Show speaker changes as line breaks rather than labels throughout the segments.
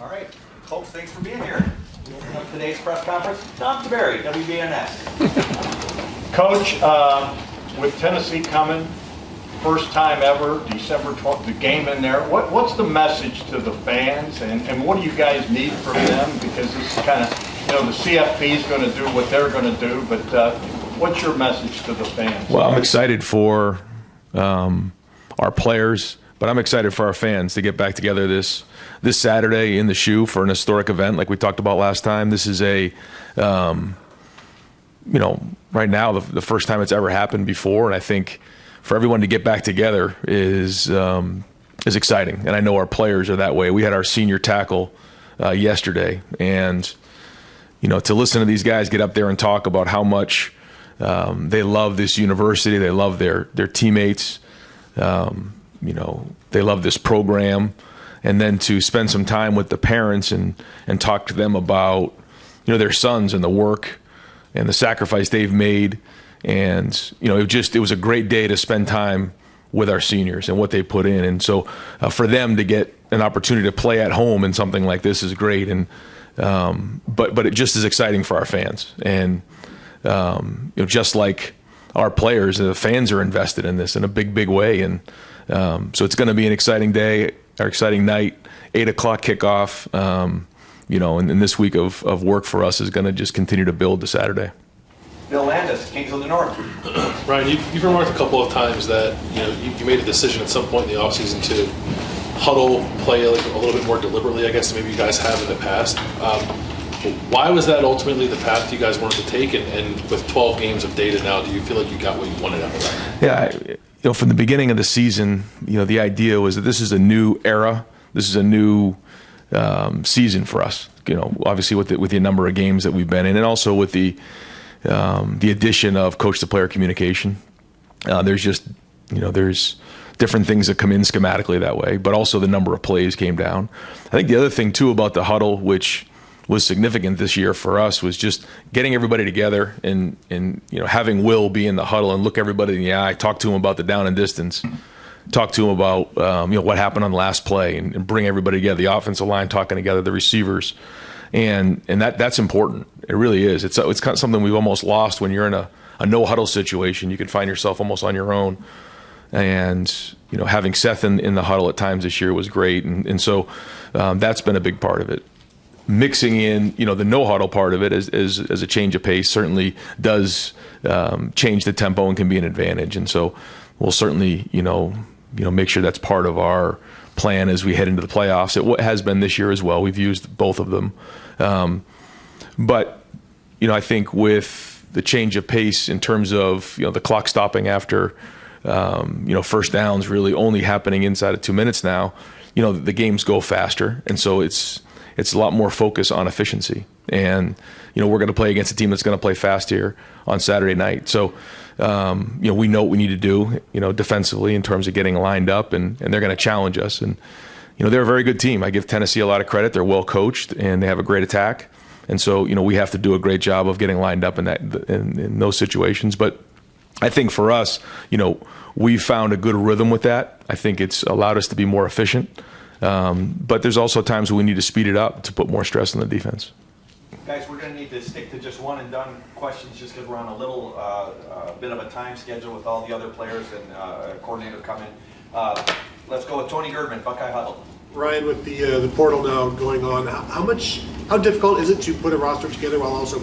All right, folks, thanks for being here. We'll open up today's press conference. Tom Tiberi, WBNS.
Coach, with Tennessee coming, first time ever, December 12th, the game in there, what's the message to the fans, and what do you guys need from them? Because this is kind of, the CFP is going to do what they're going to do, but what's your message to the fans?
Well, I'm excited for our players, but I'm excited for our fans to get back together this Saturday in the Shoe for an historic event like we talked about last time. This is a, right now the first time it's ever happened before, and I think for everyone to get back together is exciting. And I know our players are that way. We had our senior tackle yesterday, and to listen to these guys get up there and talk about how much they love this university, they love their teammates, they love this program, and then to spend some time with the parents and talk to them about their sons and the work and the sacrifice they've made. And it was a great day to spend time with our seniors and what they put in. And so for them to get an opportunity to play at home in something like this is great. And but it just is exciting for our fans. And just like our players, the fans are invested in this in a big way. And so it's going to be an exciting day, or exciting night, 8 o'clock kickoff. And this week of work for us is going to just continue to build to Saturday.
Bill Landis, Kings of the North.
Ryan, you've remarked a couple of times that you made a decision at some point in the offseason to huddle, play a little bit more deliberately, I guess, than maybe you guys have in the past. Why was that ultimately the path you guys wanted to take? And with 12 games of data now, do you feel like you got what you wanted out of that?
Yeah, from the beginning of the season, the idea was that this is a new era. This is a new season for us. Obviously with the number of games that we've been in, and also with the addition of coach-to-player communication. There's just, there's different things that come in schematically that way, but also the number of plays came down. I think the other thing, too, about the huddle, which was significant this year for us, was just getting everybody together and having Will be in the huddle and look everybody in the eye, talk to him about the down and distance, talk to him about what happened on the last play, and bring everybody together, the offensive line talking together, the receivers. And that's important. It really is. It's kind of something we've almost lost when you're in a no huddle situation. You can find yourself almost on your own. And having Seth in the huddle at times this year was great. And so that's been a big part of it. Mixing in the no huddle part of it as a change of pace certainly does change the tempo and can be an advantage. And so we'll certainly make sure that's part of our plan as we head into the playoffs. It has been this year as well. We've used both of them. But I think with the change of pace in terms of the clock stopping after first downs really only happening inside of 2 minutes now, the games go faster, and so it's a lot more focus on efficiency. And we're going to play against a team that's going to play fast here on Saturday night. So we know what we need to do defensively in terms of getting lined up, and they're going to challenge us. And they're a very good team. I give Tennessee a lot of credit. They're well coached and they have a great attack. And so we have to do a great job of getting lined up in those situations. But I think for us, we found a good rhythm with that. I think it's allowed us to be more efficient. But there's also times when we need to speed it up to put more stress on the defense.
Guys, we're going to need to stick to just one and done questions just because we're on a little bit of a time schedule with all the other players and coordinator coming. Let's go with Tony Girdman, Buckeye Huddle.
Ryan, with the portal now going on, how difficult is it to put a roster together while also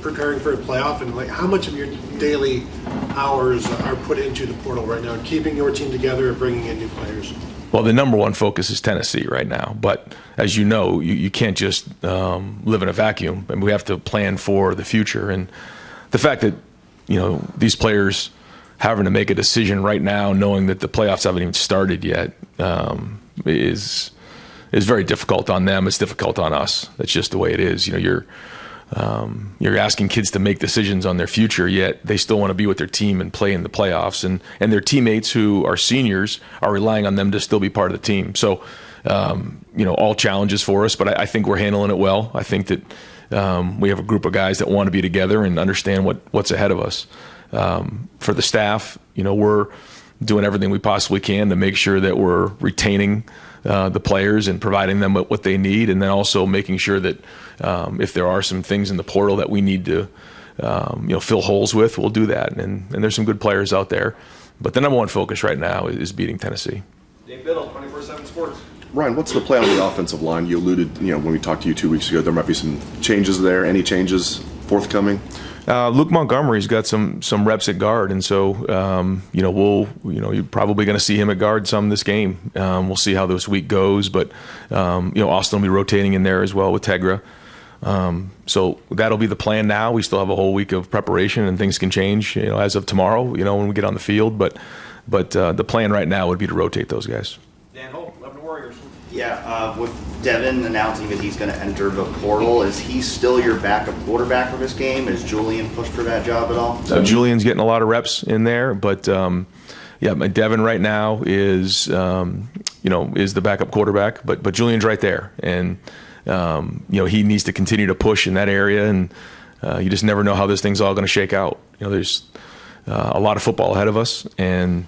preparing for a playoff? And how much of your daily hours are put into the portal right now, keeping your team together and bringing in new players?
Well, the number one focus is Tennessee right now. But as you know, you can't just live in a vacuum, and we have to plan for the future. And the fact that these players having to make a decision right now, knowing that the playoffs haven't even started yet, is very difficult on them. It's difficult on us. That's just the way it is. You're asking kids to make decisions on their future, yet they still want to be with their team and play in the playoffs. And their teammates who are seniors are relying on them to still be part of the team. So, all challenges for us, but I think we're handling it well. I think that we have a group of guys that want to be together and understand what's ahead of us. For the staff, we're doing everything we possibly can to make sure that we're retaining the players and providing them what they need, and then also making sure that if there are some things in the portal that we need to fill holes with, we'll do that. And there's some good players out there, but the number one focus right now is beating Tennessee.
Dave Biddle, 24/7 Sports.
Ryan, what's the plan on the offensive line? You alluded, when we talked to you 2 weeks ago, there might be some changes there. Any changes forthcoming?
Luke Montgomery's got some reps at guard, and so you're probably going to see him at guard some this game. We'll see how this week goes, but Austin will be rotating in there as well with Tegra. So that'll be the plan now. We still have a whole week of preparation, and things can change, as of tomorrow, when we get on the field. But the plan right now would be to rotate those guys.
Dan Hope, Lebanon Warriors.
Yeah, with Devin announcing that he's going to enter the portal, is he still your backup quarterback for this game? Is Julian pushed for that job at all?
Julian's getting a lot of reps in there, but Devin right now is the backup quarterback, but Julian's right there, and he needs to continue to push in that area, and you just never know how this thing's all going to shake out. There's a lot of football ahead of us, and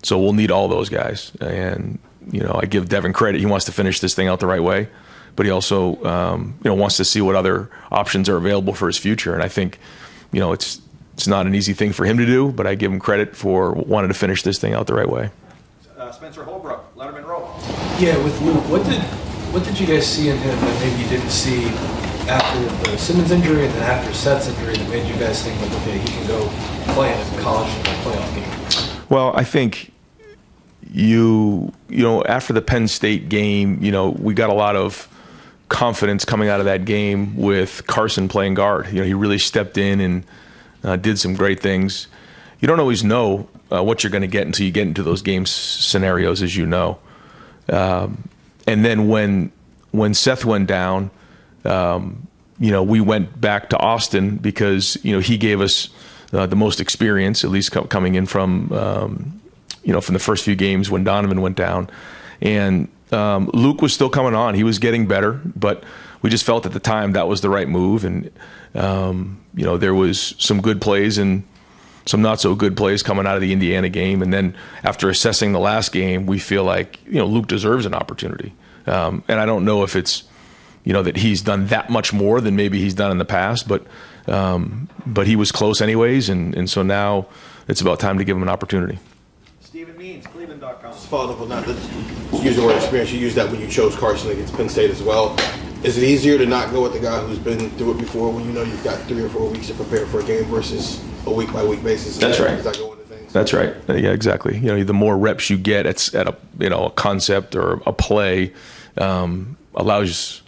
so we'll need all those guys. And I give Devin credit; he wants to finish this thing out the right way, but he also wants to see what other options are available for his future. And I think it's not an easy thing for him to do, but I give him credit for wanting to finish this thing out the right way.
Spencer Holbrook, Letterman Row.
Yeah, with Luke, what did you guys see in him that maybe you didn't see after the Simmons injury and then after Seth's injury that made you guys think, like, okay, he can go play in a college playoff game?
Well, I think after the Penn State game, we got a lot of confidence coming out of that game with Carson playing guard. He really stepped in and did some great things. You don't always know what you're going to get until you get into those game scenarios, as you know. And then when Seth went down, we went back to Austin because he gave us the most experience, at least coming in from the first few games when Donovan went down. And Luke was still coming on. He was getting better, but we just felt at the time that was the right move. And there was some good plays and some not so good plays coming out of the Indiana game. And then after assessing the last game, we feel like Luke deserves an opportunity. And I don't know if it's that he's done that much more than maybe he's done in the past, but he was close anyways, and so now it's about time to give him an opportunity.
Stephen Means, Cleveland.com.
Following up on that, let's use the word experience. You used that when you chose Carson against Penn State as well. Is it easier to not go with the guy who's been through it before when you've got 3 or 4 weeks to prepare for a game versus a week-by-week basis?
That's right.
Does that go into things?
That's right. Yeah, exactly. The more reps you get at a concept or a play allows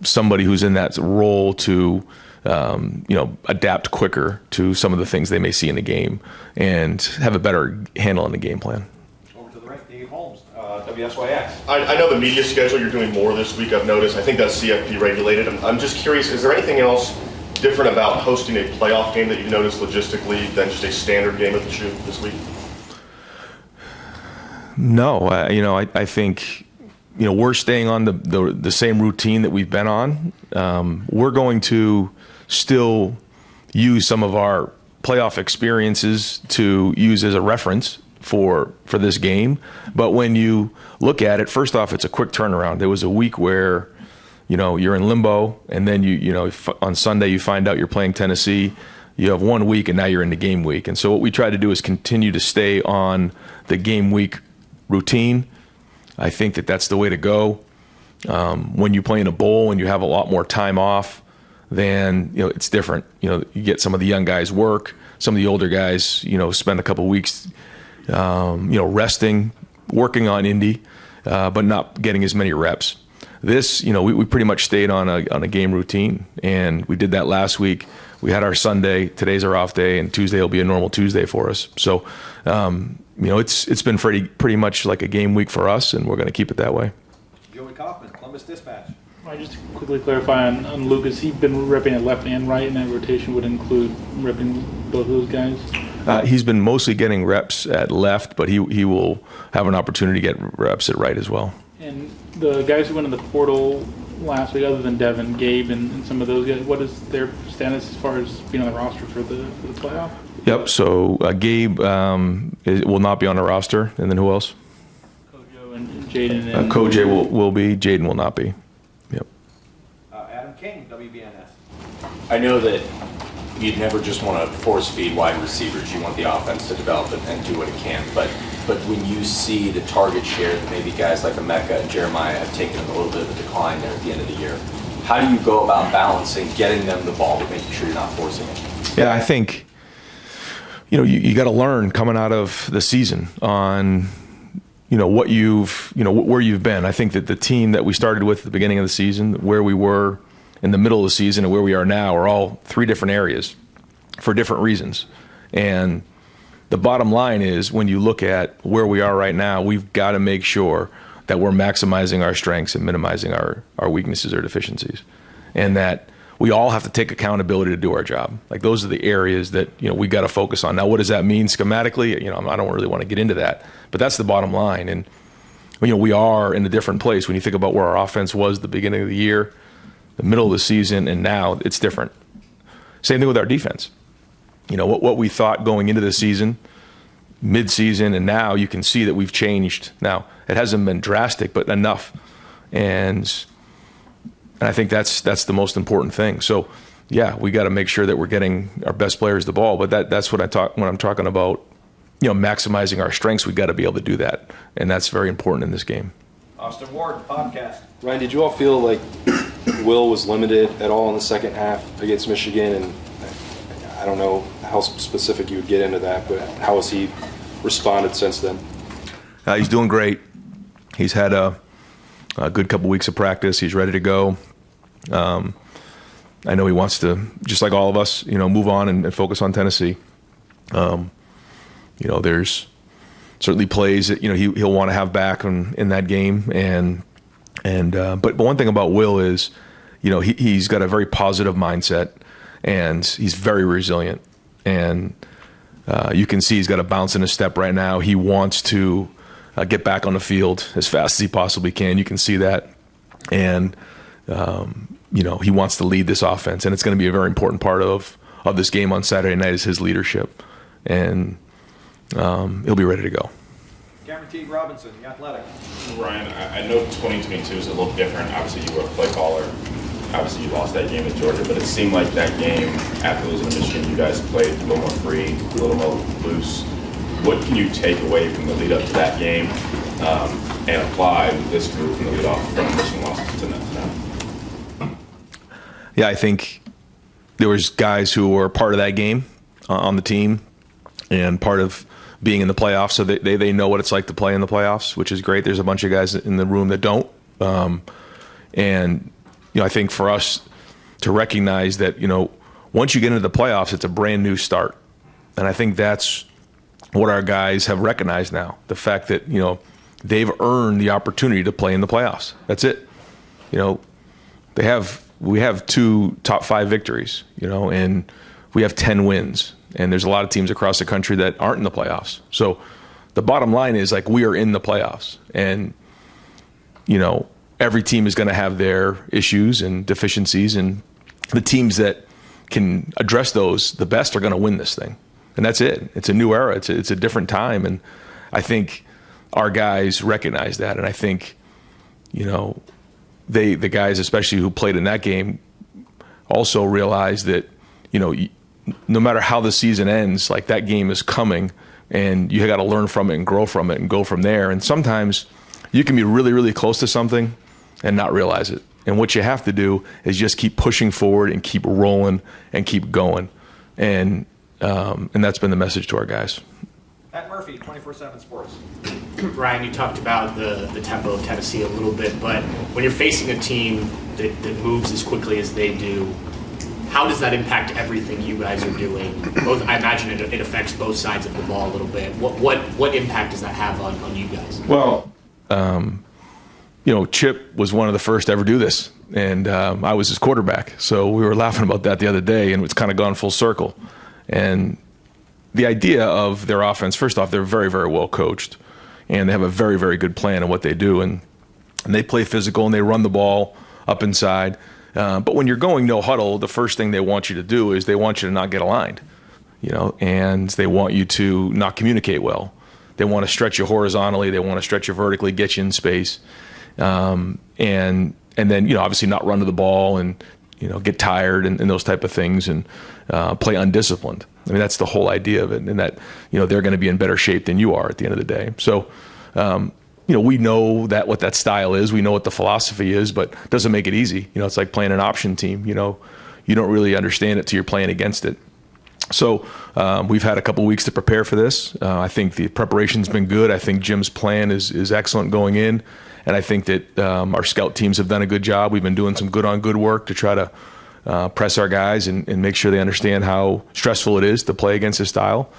somebody who's in that role to adapt quicker to some of the things they may see in the game and have a better handle on the game plan.
Over to the right, Dave Holmes, WSYX.
I know the media schedule, you're doing more this week, I've noticed. I think that's CFP regulated. I'm just curious, is there anything else different about hosting a playoff game that you've noticed logistically than just a standard game at the Shoe this week?
No, I think we're staying on the same routine that we've been on. We're going to still use some of our playoff experiences to use as a reference for this game. But when you look at it, first off, it's a quick turnaround. There was a week where you're in limbo, and then on Sunday you find out you're playing Tennessee. You have 1 week, and now you're in the game week. And so what we try to do is continue to stay on the game week routine. I think that's the way to go. When you play in a bowl and you have a lot more time off, then it's different. You get some of the young guys work. Some of the older guys, spend a couple weeks, resting, working on Indy, but not getting as many reps. This, we pretty much stayed on a game routine, and we did that last week. We had our Sunday. Today's our off day, and Tuesday will be a normal Tuesday for us. So, it's been pretty much like a game week for us, and we're going to keep it that way.
Joey Kaufman, Columbus Dispatch.
Just to quickly clarify on Luke, has he been repping at left and right, and that rotation would include repping both of those guys?
He's been mostly getting reps at left, but he will have an opportunity to get reps at right as well.
And the guys who went in the portal, last week, other than Devin, Gabe, and some of those guys? What is their status as far as being on the roster for the playoff?
Yep. So Gabe will not be on the roster, and then who else?
Kojo and Jaden. And
Koj will be. Jaden will not be. Yep.
Adam King, WBNS.
I know that you'd never just want to force feed wide receivers. You want the offense to develop and do what it can. But when you see the target share that maybe guys like Emeka and Jeremiah have taken a little bit of a decline there at the end of the year, how do you go about balancing getting them the ball but making sure you're not forcing it?
Yeah, I think, you got to learn coming out of the season on, what you've, where you've been. I think that the team that we started with at the beginning of the season, where we were in the middle of the season and where we are now are all three different areas for different reasons. And the bottom line is when you look at where we are right now, we've got to make sure that we're maximizing our strengths and minimizing our weaknesses or deficiencies. And that we all have to take accountability to do our job. Like those are the areas that, we got to focus on. Now, what does that mean schematically? I don't really want to get into that, but that's the bottom line. And, we are in a different place when you think about where our offense was at the beginning of the year, the middle of the season, and now it's different. Same thing with our defense. What we thought going into the season, mid-season, and now you can see that we've changed. Now, it hasn't been drastic, but enough. And I think that's the most important thing. So, yeah, we got to make sure that we're getting our best players the ball. But that's what when I'm talking about, maximizing our strengths. We got to be able to do that, and that's very important in this game.
Austin Ward, podcast.
Ryan, did you all feel like Will was limited at all in the second half against Michigan? And I don't know how specific you would get into that, but how has he responded since then?
He's doing great. He's had a good couple weeks of practice. He's ready to go. I know he wants to, just like all of us, move on and focus on Tennessee. There's certainly plays that he'll want to have back in that game. But one thing about Will is, he's got a very positive mindset, and he's very resilient. And you can see he's got a bounce in his step right now. He wants to get back on the field as fast as he possibly can. You can see that. And, he wants to lead this offense. And it's going to be a very important part of this game on Saturday night is his leadership. And he'll be ready to go.
Cameron T. Robinson, The Athletic.
Ryan, I know 2022 is a little different. Obviously, you were a play caller. Obviously, you lost that game at Georgia, but it seemed like that game, after losing to Michigan, you guys played a little more free, a little more loose. What can you take away from the lead up to that game and apply with this group from the lead off from Michigan losses to now?
Yeah, I think there was guys who were part of that game on the team and part of being in the playoffs, so they know what it's like to play in the playoffs, which is great. There's a bunch of guys in the room that don't. I think for us to recognize that, once you get into the playoffs, it's a brand new start. And I think that's what our guys have recognized now. The fact that, they've earned the opportunity to play in the playoffs. That's it. We have 2 top 5 victories, and we have 10 wins. And there's a lot of teams across the country that aren't in the playoffs. So the bottom line is, we are in the playoffs. And, every team is going to have their issues and deficiencies. And the teams that can address those the best are going to win this thing. And that's it. It's a new era. It's a different time. And I think our guys recognize that. And I think, the guys, especially who played in that game, also realize that, no matter how the season ends, that game is coming, and you got to learn from it and grow from it and go from there. And sometimes you can be really, really close to something and not realize it. And what you have to do is just keep pushing forward and keep rolling and keep going. And that's been the message to our guys.
Pat Murphy, 24/7 Sports.
Ryan, you talked about the tempo of Tennessee a little bit, but when you're facing a team that moves as quickly as they do, how does that impact everything you guys are doing? Both, I imagine it affects both sides of the ball a little bit. What impact does that have on you guys?
Well, Chip was one of the first to ever do this, and I was his quarterback. So we were laughing about that the other day, and it's kind of gone full circle. And the idea of their offense, first off, they're very, very well coached, and they have a very, very good plan of what they do. And they play physical, and they run the ball up inside. But when you're going no huddle, the first thing they want you to do is they want you to not get aligned, and they want you to not communicate well. They want to stretch you horizontally. They want to stretch you vertically, get you in space, and then obviously not run to the ball and get tired and those type of things and play undisciplined. I mean, that's the whole idea of it, and that they're going to be in better shape than you are at the end of the day. So, we know what that style is. We know what the philosophy is, but it doesn't make it easy. It's like playing an option team. You don't really understand it till you're playing against it. So we've had a couple weeks to prepare for this. I think the preparation's been good. I think Jim's plan is excellent going in, and I think that our scout teams have done a good job. We've been doing some good work to try to press our guys and make sure they understand how stressful it is to play against this style.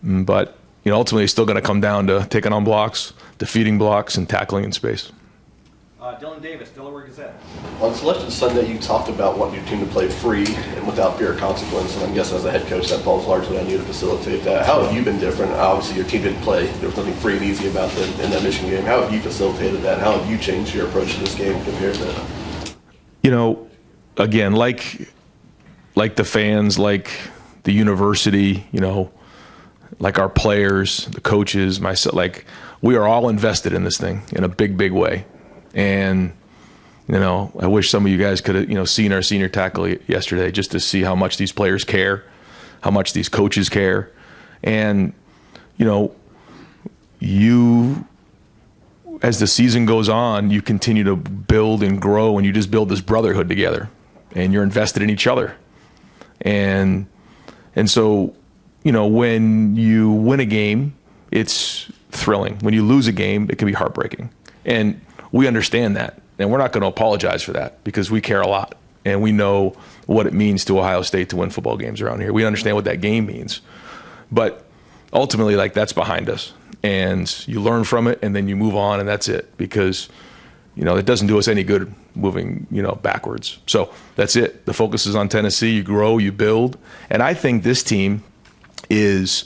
But ultimately, it's still going to come down to taking on blocks, defeating blocks, and tackling in space.
Dylan Davis, Delaware Gazette.
On Selection Sunday, you talked about wanting your team to play free and without fear of consequence, and I'm guessing as a head coach that falls largely on you to facilitate that. How have you been different? Obviously, your team didn't play. There was nothing free and easy about them in that Michigan game. How have you facilitated that? How have you changed your approach to this game compared to
again, like the fans, like the university, like our players, the coaches, myself, we are all invested in this thing in a big way. And, I wish some of you guys could have, seen our senior tackle yesterday just to see how much these players care, how much these coaches care. And, as the season goes on, you continue to build and grow, and you just build this brotherhood together, and you're invested in each other. And so, when you win a game, it's thrilling. When you lose a game, it can be heartbreaking. And we understand that, and we're not going to apologize for that because we care a lot, and we know what it means to Ohio State to win football games around here. We understand what that game means. But ultimately, that's behind us, and you learn from it, and then you move on, and that's it, because it doesn't do us any good moving backwards. So that's it. The focus is on Tennessee. You grow, you build, and I think this team is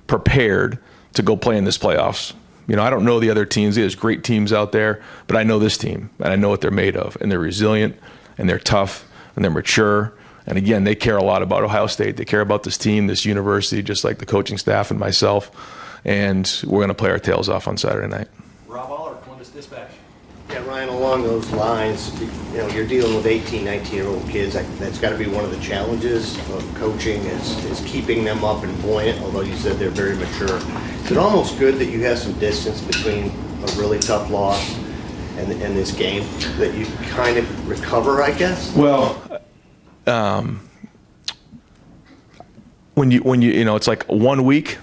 prepared to go play in this playoffs. I don't know the other teams. There's great teams out there, but I know this team, and I know what they're made of, and they're resilient, and they're tough, and they're mature. And again, they care a lot about Ohio State. They care about this team, this university, just like the coaching staff and myself. And we're going to play our tails off on Saturday night.
Rob Aller, Columbus Dispatch.
Yeah, Ryan, along those lines, you're dealing with 18, 19-year-old kids. That's got to be one of the challenges of coaching is keeping them up and buoyant, although you said they're very mature. Is it almost good that you have some distance between a really tough loss and this game, that you kind of recover, I guess?
Well, when you it's like 1 week,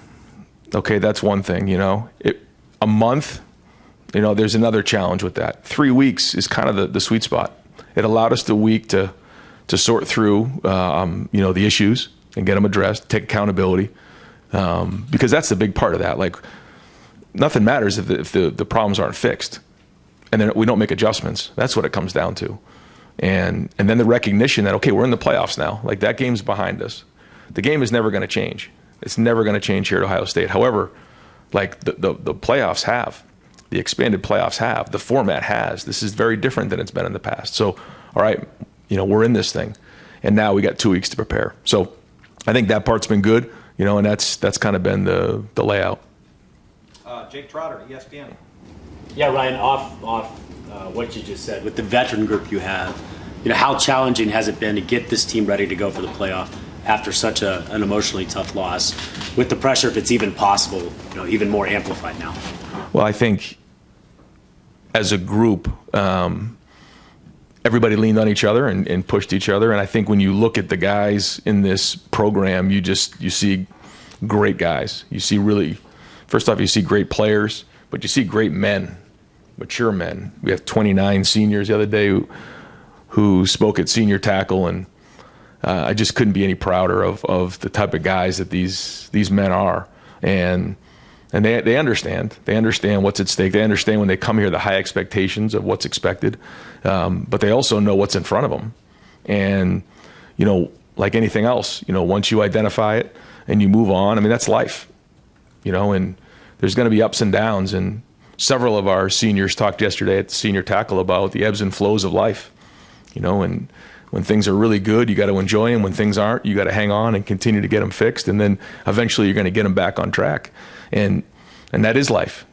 okay, that's one thing, a month, there's another challenge with that. 3 weeks is kind of the sweet spot. It allowed us the week to sort through, the issues and get them addressed, take accountability, because that's the big part of that. Nothing matters if the problems aren't fixed, and then we don't make adjustments. That's what it comes down to. And then the recognition that, okay, we're in the playoffs now. That game's behind us. The game is never going to change. It's never going to change here at Ohio State. However, the playoffs have. The expanded playoffs have. The format has. This is very different than it's been in the past. So, all right, we're in this thing. And now we got 2 weeks to prepare. So I think that part's been good, and that's kind of been the layout.
Jake Trotter, ESPN.
Yeah, Ryan, off what you just said, with the veteran group you have, how challenging has it been to get this team ready to go for the playoff after such an emotionally tough loss, with the pressure, if it's even possible, even more amplified now?
Well, I think as a group, everybody leaned on each other and pushed each other. And I think when you look at the guys in this program, you see great guys. You see first off, you see great players, but you see great men, mature men. We have 29 seniors the other day who spoke at senior tackle, and I just couldn't be any prouder of the type of guys that these men are. And they understand. They understand what's at stake. They understand when they come here the high expectations of what's expected, but they also know what's in front of them. And like anything else, once you identify it and you move on, that's life. And there's going to be ups and downs. And several of our seniors talked yesterday at the senior tackle about the ebbs and flows of life. And when things are really good, you got to enjoy them. When things aren't, you got to hang on and continue to get them fixed. And then eventually you're going to get them back on track. And that is life.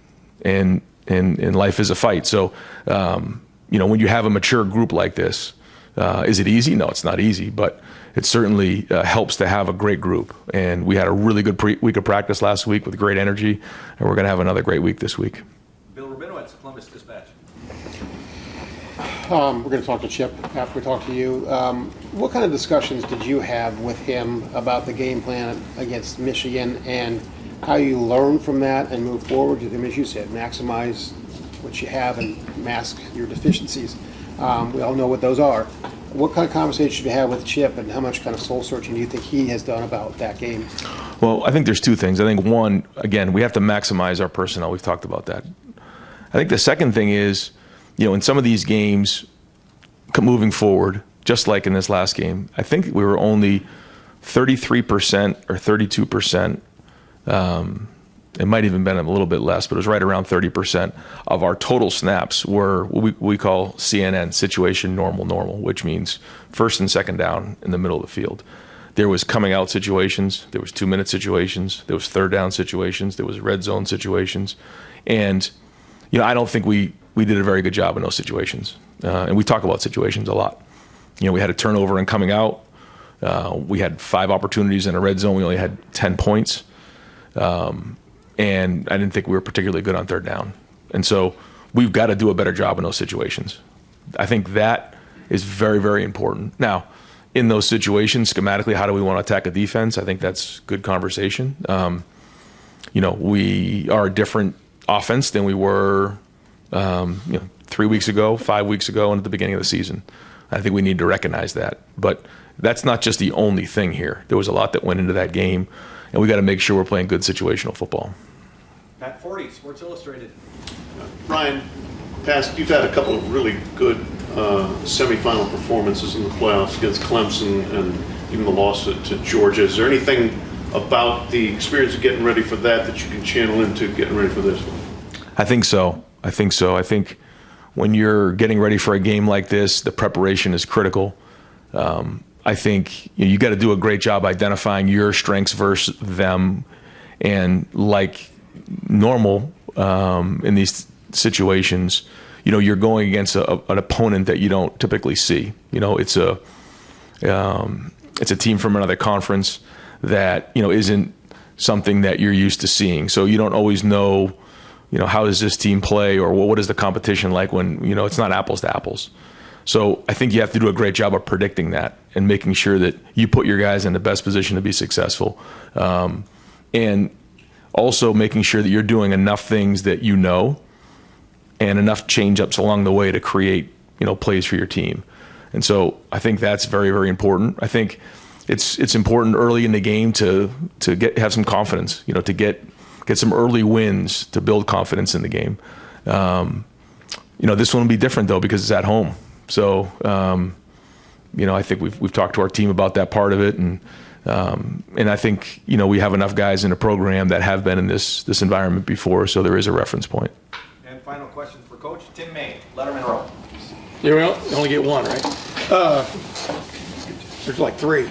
And life is a fight. So, when you have a mature group like this, is it easy? No, it's not easy, but it certainly helps to have a great group. And we had a really good week of practice last week with great energy, and we're going to have another great week this week.
Bill Rabinowitz, Columbus Dispatch.
We're going to talk to Chip after we talk to you. What kind of discussions did you have with him about the game plan against Michigan and how you learn from that and move forward? I mean, as you said, maximize what you have and mask your deficiencies. We all know what those are. What kind of conversation should you have with Chip, and how much kind of soul searching do you think he has done about that game?
Well, I think there's two things. I think one, again, we have to maximize our personnel. We've talked about that. I think the second thing is, in some of these games moving forward, just like in this last game, I think we were only 33% or 32%. It might even been a little bit less, but it was right around 30% of our total snaps were what we call CNN, situation normal, which means first and second down in the middle of the field. There was coming out situations, there was 2-minute situations, there was third down situations, there was red zone situations. And, I don't think we did a very good job in those situations. And we talk about situations a lot. We had a turnover in coming out. We had 5 opportunities in a red zone. We only had 10 points. And I didn't think we were particularly good on third down. And so we've got to do a better job in those situations. I think that is very, very important. Now, in those situations, schematically, how do we want to attack a defense? I think that's good conversation. We are a different offense than we were 3 weeks ago, 5 weeks ago, and at the beginning of the season. I think we need to recognize that. But that's not just the only thing here. There was a lot that went into that game, and we got to make sure we're playing good situational football.
Pat Forty, Sports Illustrated.
Ryan, you've had a couple of really good semifinal performances in the playoffs against Clemson and even the loss to Georgia. Is there anything about the experience of getting ready for that you can channel into getting ready for this one?
I think so. I think when you're getting ready for a game like this, the preparation is critical. I think you got to do a great job identifying your strengths versus them. And like normal in these situations, you're going against an opponent that you don't typically see. It's a team from another conference that isn't something that you're used to seeing. So you don't always know, how does this team play, or what is the competition like when it's not apples to apples. So I think you have to do a great job of predicting that and making sure that you put your guys in the best position to be successful. And also making sure that you're doing enough things that and enough change-ups along the way to create, plays for your team. And so I think that's very, very important. I think it's important early in the game to have some confidence, to get some early wins to build confidence in the game. This one will be different though because it's at home. So, I think we've talked to our team about that part of it, and I think we have enough guys in the program that have been in this environment before, so there is a reference point.
And final question for Coach Tim May, Letterman Row.
You only get one, right? There's like 3.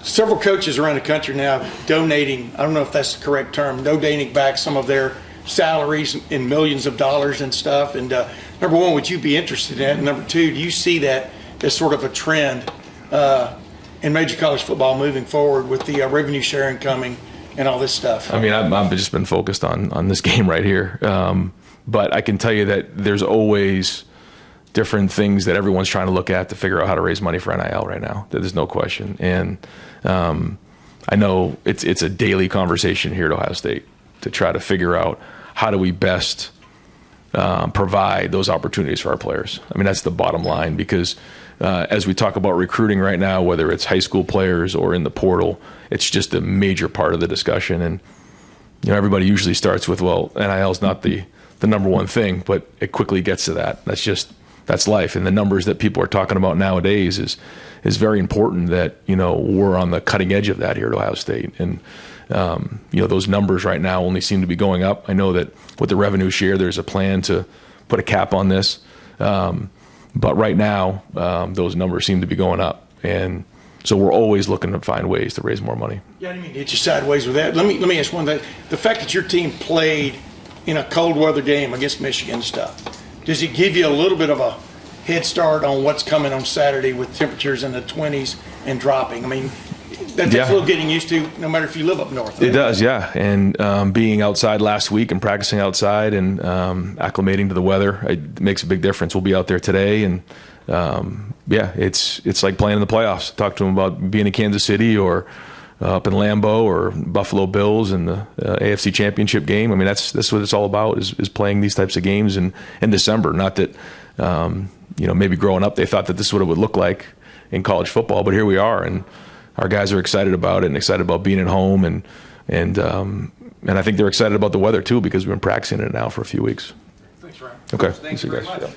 Several coaches around the country now donating, I don't know if that's the correct term, donating back some of their salaries in millions of dollars and stuff. And number one, would you be interested in it? And number two, do you see that as sort of a trend in major college football moving forward with the revenue sharing coming and all this stuff?
I mean, I've just been focused on this game right here. But I can tell you that there's always different things that everyone's trying to look at to figure out how to raise money for NIL right now. There's no question. And I know it's a daily conversation here at Ohio State to try to figure out how do we best provide those opportunities for our players. I mean, that's the bottom line, because as we talk about recruiting right now, whether it's high school players or in the portal, it's just a major part of the discussion. And everybody usually starts with, well, NIL is not the number one thing, but it quickly gets to that. That's life. And the numbers that people are talking about nowadays is very important that, we're on the cutting edge of that here at Ohio State. And, those numbers right now only seem to be going up. I know that with the revenue share, there's a plan to put a cap on this. But right now, those numbers seem to be going up, and so we're always looking to find ways to raise more money.
Yeah, I didn't mean to hit you sideways with that. Let me ask one thing. The fact that your team played in a cold weather game against Michigan and stuff, does it give you a little bit of a head start on what's coming on Saturday with temperatures in the 20s and dropping? I mean, that's a little getting used to, no matter if you live up north.
It does, yeah. And being outside last week and practicing outside and acclimating to the weather, it makes a big difference. We'll be out there today, and it's like playing in the playoffs. Talk to them about being in Kansas City or up in Lambeau or Buffalo Bills in the AFC Championship game. I mean, that's what it's all about, is playing these types of games in December. Not that, maybe growing up they thought that this is what it would look like in college football, but here we are, and our guys are excited about it and excited about being at home, and I think they're excited about the weather too, because we've been practicing it now for a few weeks.
Thanks, Ryan.
Okay.
Thanks very much.